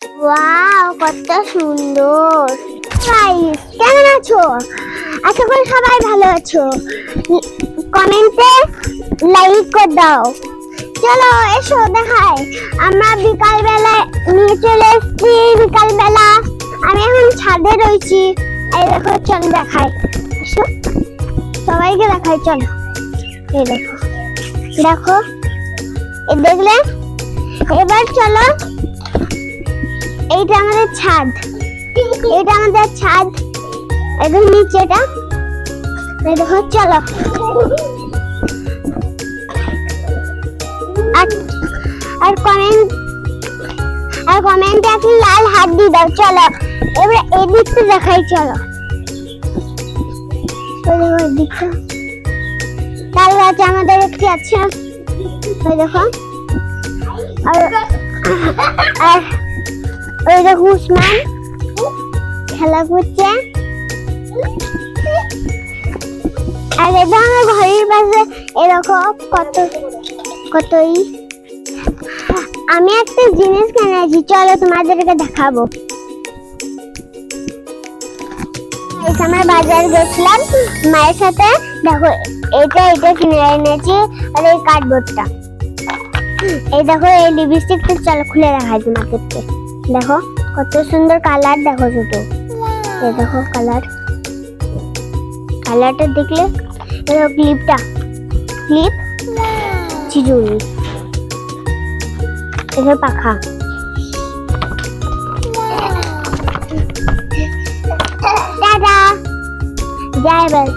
Wow, কত সুন্দর। Guys, কেমন আছো? আশা করি সবাই ভালো আছো। কমেন্টে লাইক করে দাও। চলো এসো দেখাই। আমরা বিকাল বেলায় নিয়ে চলে এসেছি। বিকাল বেলা আমি এখন ছাদে রয়েছি। এই দেখো, চল দেখাই। এসো, সবাইকে দেখাই। চলো, এই দেখো দেখো, এই দেখলে। এবার চলো, এইটা আমাদের ছাদ। এটা আমাদের ছাদ। একদম নিচেটা। এই দেখো, চলো। আর কমেন্টে একটা লাল হাত দিয়ে দাও। চলো এবার এই দিকটা দেখাই। চলো ওই দিকটা তাল গাছ আমাদের একটি আছে। ওই দেখো। আর ওই দেখো, উসমান খেলা করছে। আর এটা আমার ঘরের পাশে এরকম কতই। আমি একটা জিনিস কিনেছি, চলো তোমাদেরকে দেখাবো। আমরা বাজার গেছিলাম মায়ের সাথে। দেখো, এটা কিনে এনেছি। আর এই কার্ডবোর্ডটা, এই দেখো, এই লিপস্টিকটা। চলো খুলে দেখাই তোমাদেরকে। দেখো কত সুন্দর কালার। দেখো শুধু, এই দেখো কালারটা দেখলে। ক্লিপ চিজুরি, এখানে পাখা। টাটা, জয় বল।